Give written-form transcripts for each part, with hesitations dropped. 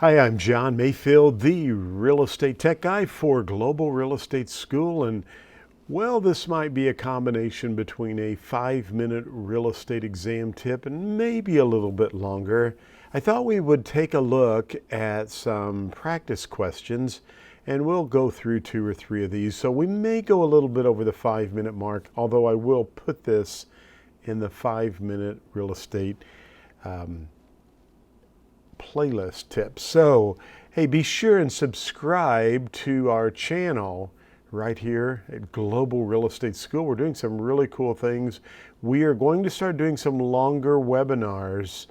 Hi, I'm John Mayfield, the real estate tech guy for Global Real Estate School. And well, this might be a combination between a 5-minute real estate exam tip and maybe a little bit longer. I thought we would take a look at some practice questions, and we'll go through 2 or 3 of these. So we may go a little bit over the 5-minute mark, although I will put this in the 5-minute real estate playlist tips. So, hey, be sure and subscribe to our channel right here at Global Real Estate School. We're doing some really cool things. We are going to start doing some longer webinars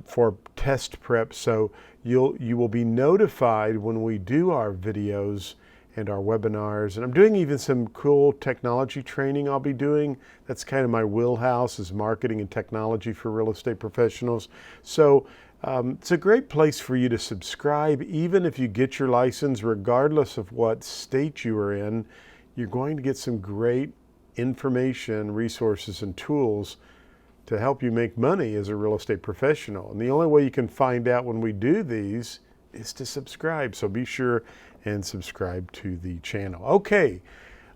for test prep, so you will be notified when we do our videos and our webinars. And I'm doing even some cool technology training I'll be doing. That's kind of my wheelhouse, is marketing and technology for real estate professionals. So it's a great place for you to subscribe. Even if you get your license, regardless of what state you are in, you're going to get some great information, resources, and tools to help you make money as a real estate professional. And the only way you can find out when we do these is to subscribe. So be sure and subscribe to the channel. Okay,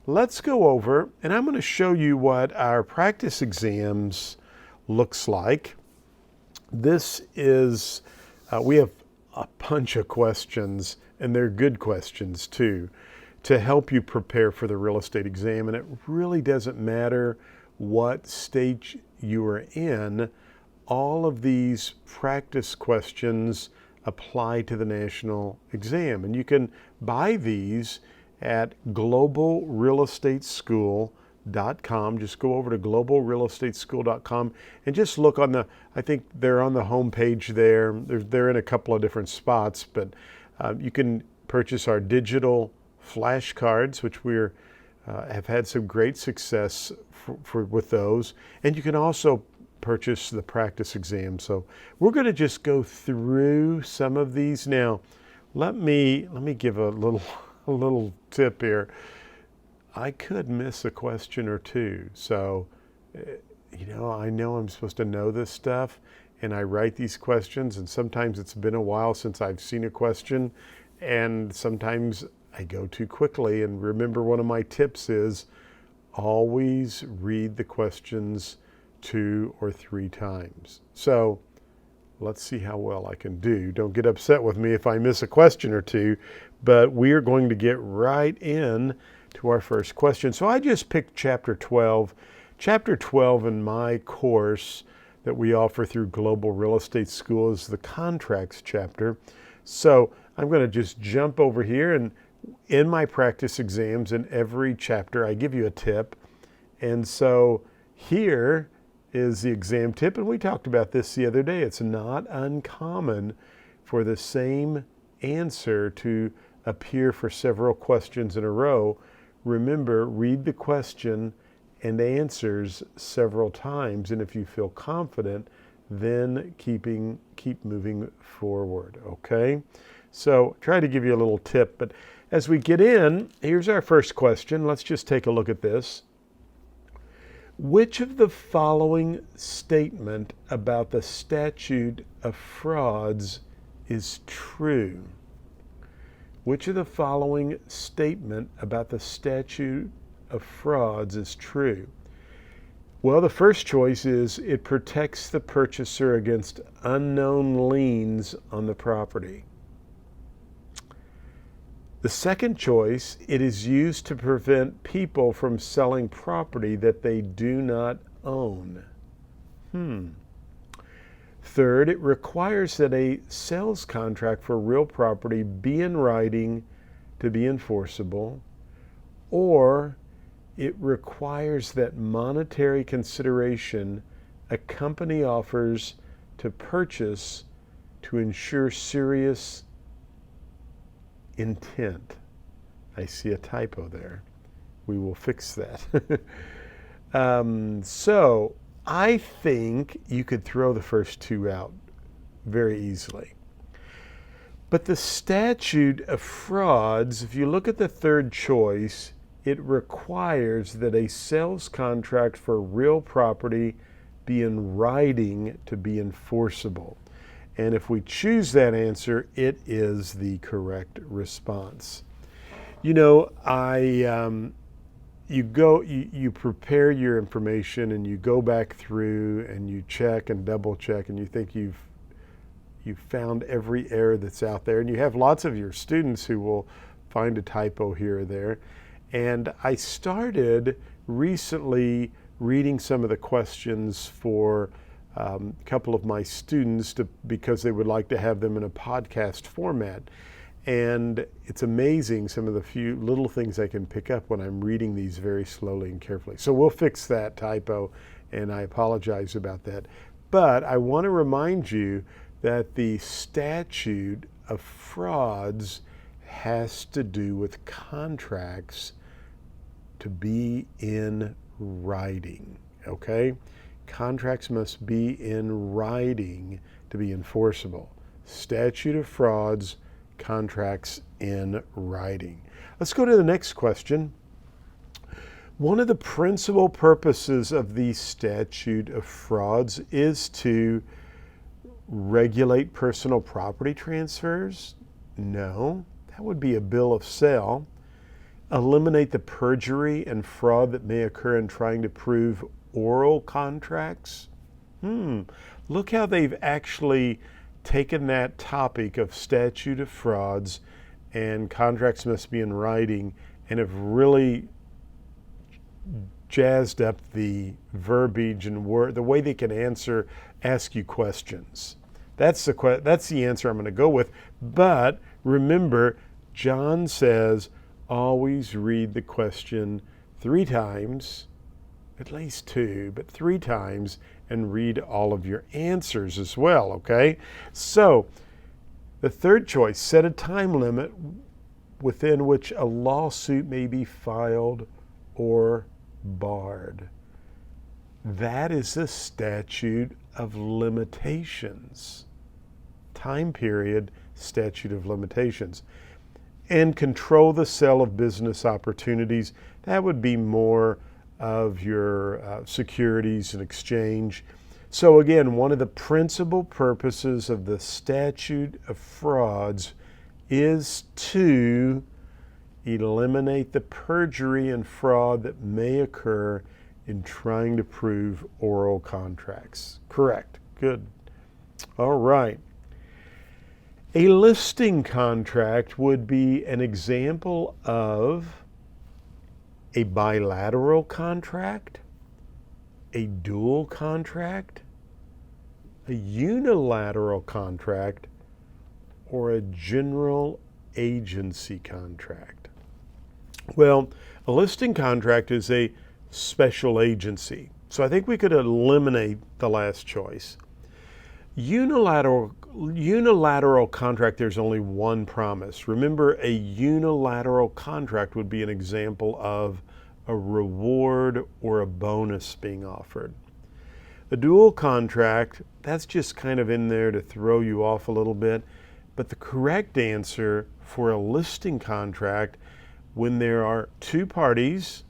let's go over, and I'm going to show you what our practice exams looks like. This is, we have a bunch of questions, and they're good questions too, to help you prepare for the real estate exam. And it really doesn't matter what state you are in. All of these practice questions apply to the national exam. And you can buy these at globalrealestateschool.com. Just go over to globalrealestateschool.com and just look on the, I think they're on the home page there. They're in a couple of different spots, but you can purchase our digital flashcards, which we're have had some great success with those. And you can also purchase the practice exam. So we're going to just go through some of these now. Let me give a little tip here. I could miss a question or two. So, I know I'm supposed to know this stuff, and I write these questions, and sometimes it's been a while since I've seen a question, and sometimes I go too quickly. And remember, one of my tips is always read the questions 2 or 3 times. So let's see how well I can do. Don't get upset with me if I miss a question or two, but we are going to get right in to our first question. So I just picked chapter 12. Chapter 12 in my course that we offer through Global Real Estate School is the contracts chapter. So I'm going to just jump over here, and in my practice exams, in every chapter, I give you a tip. And so here is the exam tip, and we talked about this the other day. It's not uncommon for the same answer to appear for several questions in a row. Remember, read the question and answers several times, and if you feel confident, then keep moving forward, okay? So try to give you a little tip, but as we get in, here's our first question. Let's just take a look at this. Which of the following statement about the Statute of Frauds is true? Which of the following statement about the Statute of Frauds is true? Well, the first choice is it protects the purchaser against unknown liens on the property. The second choice, it is used to prevent people from selling property that they do not own. Third, it requires that a sales contract for real property be in writing to be enforceable, or it requires that monetary consideration a company offers to purchase to ensure serious intent. I see a typo there. We will fix that. So I think you could throw the first 2 out very easily. But the Statute of Frauds, if you look at the third choice, it requires that a sales contract for real property be in writing to be enforceable. And if we choose that answer, it is the correct response. You know, you prepare your information and you go back through and you check and double check and you think you've found every error that's out there. And you have lots of your students who will find a typo here or there. And I started recently reading some of the questions for a couple of my students because they would like to have them in a podcast format. And it's amazing some of the few little things I can pick up when I'm reading these very slowly and carefully. So we'll fix that typo, and I apologize about that. But I want to remind you that the Statute of Frauds has to do with contracts to be in writing, okay? Contracts must be in writing to be enforceable. Statute of Frauds, contracts in writing. Let's go to the next question. One of the principal purposes of the Statute of Frauds is to regulate personal property transfers? No, that would be a bill of sale. Eliminate the perjury and fraud that may occur in trying to prove oral contracts? Look how they've actually taken that topic of Statute of Frauds and contracts must be in writing and have really jazzed up the verbiage and the way they can ask you questions. That's the answer I'm going to go with. But remember, John says, always read the question 3 times, at least 2, but 3 times, and read all of your answers as well, okay? So, the third choice, set a time limit within which a lawsuit may be filed or barred. That is the statute of limitations. Time period, statute of limitations. And control the sale of business opportunities. That would be more of your securities and exchange. So again, one of the principal purposes of the Statute of Frauds is to eliminate the perjury and fraud that may occur in trying to prove oral contracts. Correct. Good. All right. A listing contract would be an example of a bilateral contract, a dual contract, a unilateral contract, or a general agency contract. Well, a listing contract is a special agency. So I think we could eliminate the last choice. Unilateral contract, there's only one promise. Remember, a unilateral contract would be an example of a reward or a bonus being offered. A dual contract, that's just kind of in there to throw you off a little bit. But the correct answer for a listing contract, when there are 2 parties,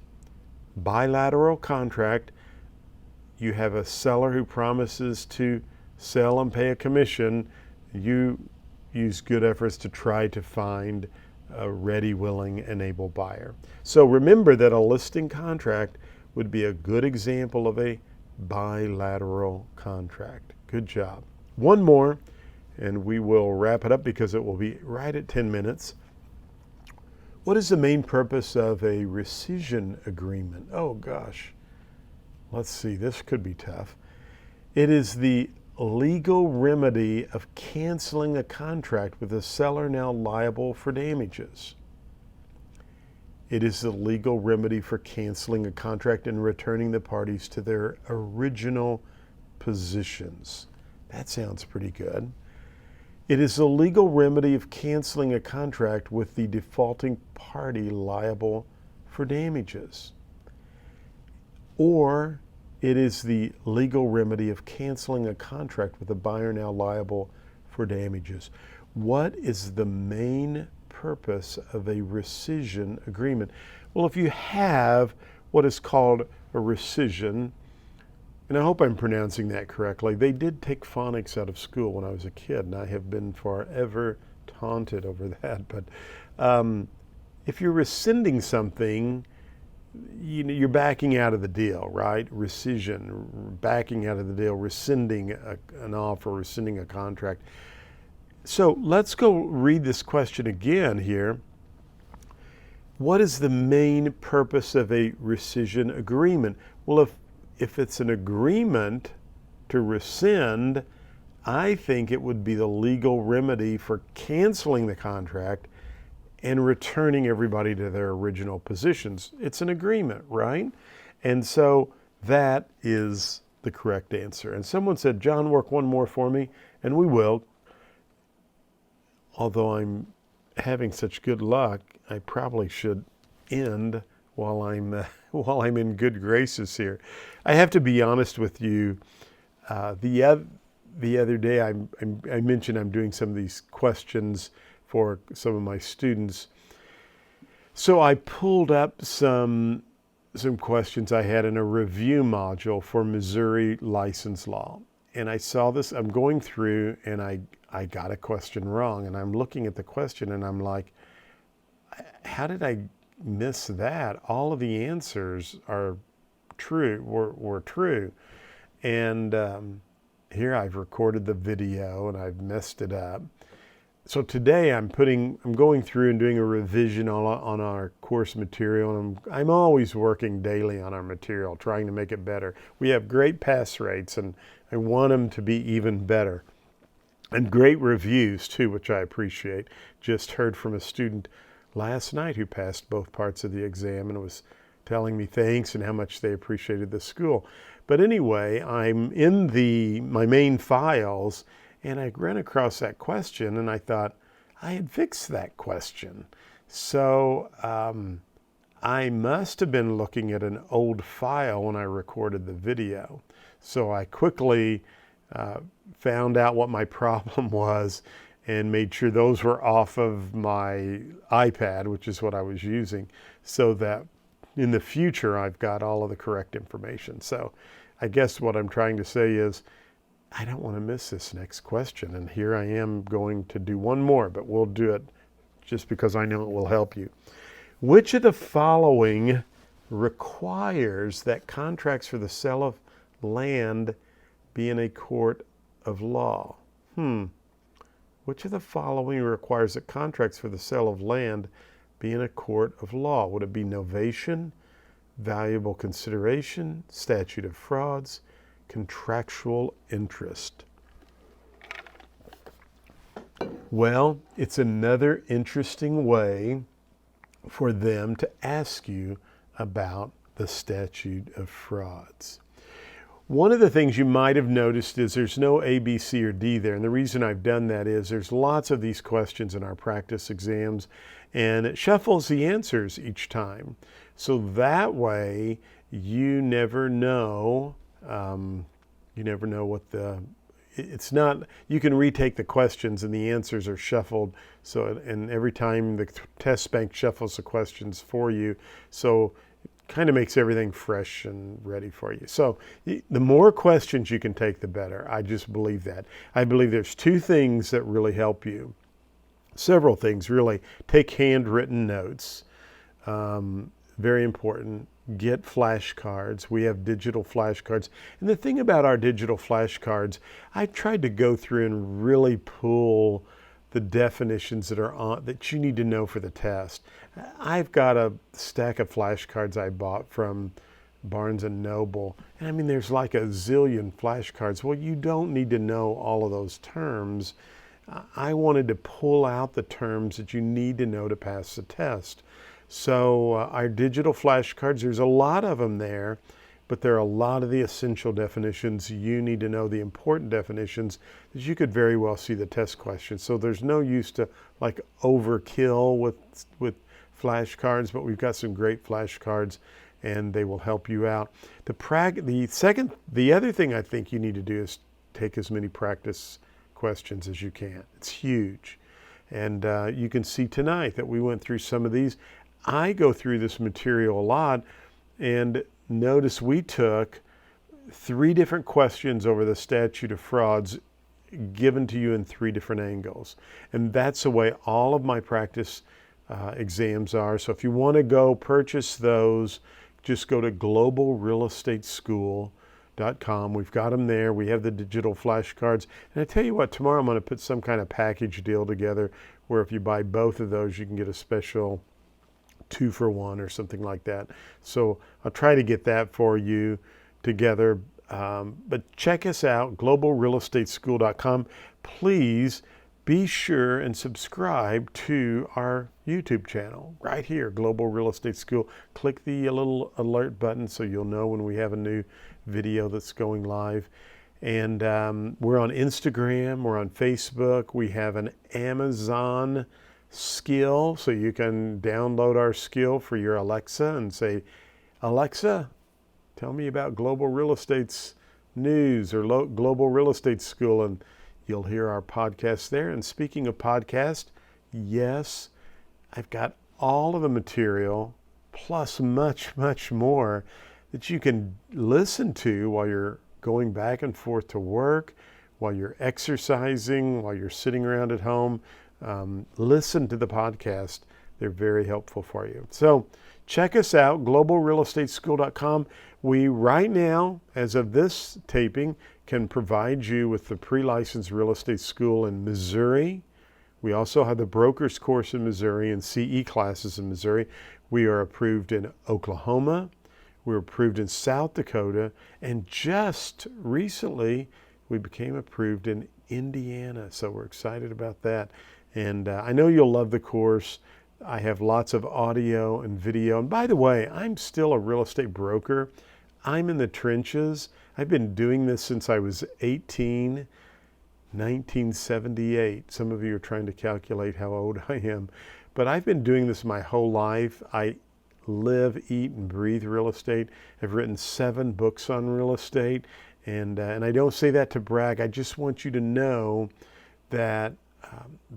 bilateral contract, you have a seller who promises to sell and pay a commission. You use good efforts to try to find a ready, willing, and able buyer. So remember that a listing contract would be a good example of a bilateral contract. Good job. One more, and we will wrap it up because it will be right at 10 minutes. What is the main purpose of a rescission agreement? Oh gosh. Let's see, this could be tough. It is the legal remedy of canceling a contract with a seller now liable for damages. It is the legal remedy for canceling a contract and returning the parties to their original positions. That sounds pretty good. It is the legal remedy of canceling a contract with the defaulting party liable for damages. Or it is the legal remedy of canceling a contract with a buyer now liable for damages. What is the main purpose of a rescission agreement? Well, if you have what is called a rescission, and I hope I'm pronouncing that correctly. They did take phonics out of school when I was a kid, and I have been forever taunted over that. But if you're rescinding something, you're backing out of the deal, right? Rescission, backing out of the deal, rescinding an offer, rescinding a contract. So let's go read this question again here. What is the main purpose of a rescission agreement? Well, if it's an agreement to rescind, I think it would be the legal remedy for canceling the contract and returning everybody to their original positions. It's an agreement, right? And so that is the correct answer. And someone said, John, work one more for me, and we will. Although I'm having such good luck, I probably should end while I'm in good graces here. I have to be honest with you. The other day, I mentioned I'm doing some of these questions for some of my students. So I pulled up some questions I had in a review module for Missouri license law. And I saw this, I'm going through, and I got a question wrong. And I'm looking at the question and I'm like, how did I miss that? All of the answers are true, were true. And here I've recorded the video and I've messed it up. So today I'm going through and doing a revision on our course material, and I'm always working daily on our material, trying to make it better. We have great pass rates, and I want them to be even better. And great reviews too, which I appreciate. Just heard from a student last night who passed both parts of the exam and was telling me thanks and how much they appreciated the school. But anyway, I'm in my main files, and I ran across that question, and I thought I had fixed that question. So I must have been looking at an old file when I recorded the video. So I quickly found out what my problem was and made sure those were off of my iPad, which is what I was using, so that in the future I've got all of the correct information. So I guess what I'm trying to say is, I don't want to miss this next question. And here I am going to do one more, but we'll do it just because I know it will help you. Which of the following requires that contracts for the sale of land be in a court of law? Which of the following requires that contracts for the sale of land be in a court of law? Would it be novation, valuable consideration, statute of frauds, contractual interest? Well, it's another interesting way for them to ask you about the statute of frauds. One of the things you might have noticed is there's no A, B, C, or D there. And the reason I've done that is there's lots of these questions in our practice exams, and it shuffles the answers each time. So that way you never know what it's not, you can retake the questions and the answers are shuffled. So, and every time the test bank shuffles the questions for you. So kind of makes everything fresh and ready for you. So the more questions you can take, the better. I just believe that. I believe there's two things that really help you. Several things, really. Take handwritten notes. Very important. Get flashcards. We have digital flashcards. And the thing about our digital flashcards, I tried to go through and really pull the definitions that you need to know for the test. I've got a stack of flashcards I bought from Barnes & Noble. And I mean, there's like a zillion flashcards. Well, you don't need to know all of those terms. I wanted to pull out the terms that you need to know to pass the test. So our digital flashcards, there's a lot of them there, but there are a lot of the essential definitions. You need to know the important definitions that you could very well see the test questions. So there's no use to like overkill with flashcards, but we've got some great flashcards and they will help you out. The other thing I think you need to do is take as many practice questions as you can. It's huge. And you can see tonight that we went through some of these. I go through this material a lot, and notice we took 3 different questions over the Statute of Frauds given to you in 3 different angles. And that's the way all of my practice exams are. So if you want to go purchase those, just go to globalrealestateschool.com. We've got them there. We have the digital flashcards. And I tell you what, tomorrow I'm going to put some kind of package deal together where if you buy both of those, you can get a special 2-for-1 or something like that. So I'll try to get that for you together. But check us out, globalrealestateschool.com. Please be sure and subscribe to our YouTube channel right here, Global Real Estate School. Click the little alert button so you'll know when we have a new video that's going live. And we're on Instagram, we're on Facebook, we have an Amazon skill, so you can download our skill for your Alexa and say, Alexa, tell me about Global Real Estate's news or Global Real Estate School, and you'll hear our podcast there. And speaking of podcast, yes, I've got all of the material plus much, much more that you can listen to while you're going back and forth to work, while you're exercising, while you're sitting around at home. Listen to the podcast. They're very helpful for you. So check us out, globalrealestateschool.com. We right now, as of this taping, can provide you with the pre-licensed real estate school in Missouri. We also have the broker's course in Missouri and CE classes in Missouri. We are approved in Oklahoma. We're approved in South Dakota. And just recently, we became approved in Indiana. So we're excited about that. And I know you'll love the course. I have lots of audio and video. And by the way, I'm still a real estate broker. I'm in the trenches. I've been doing this since I was 18, 1978. Some of you are trying to calculate how old I am. But I've been doing this my whole life. I live, eat, and breathe real estate. I've written 7 books on real estate. And I don't say that to brag. I just want you to know that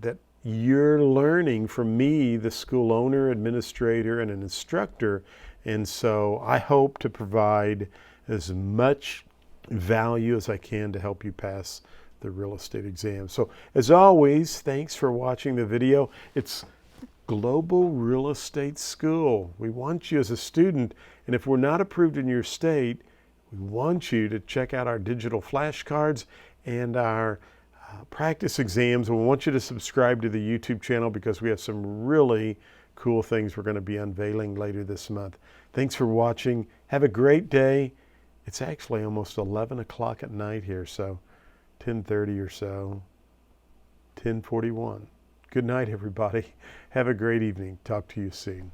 that you're learning from me, the school owner, administrator, and an instructor. And so I hope to provide as much value as I can to help you pass the real estate exam. So as always, thanks for watching the video. It's Global Real Estate School. We want you as a student, and if we're not approved in your state, we want you to check out our digital flashcards and our practice exams. We want you to subscribe to the YouTube channel because we have some really cool things we're going to be unveiling later this month. Thanks for watching. Have a great day. It's actually almost 11 o'clock at night here, so 10:30 or so, 10:41. Good night, everybody. Have a great evening. Talk to you soon.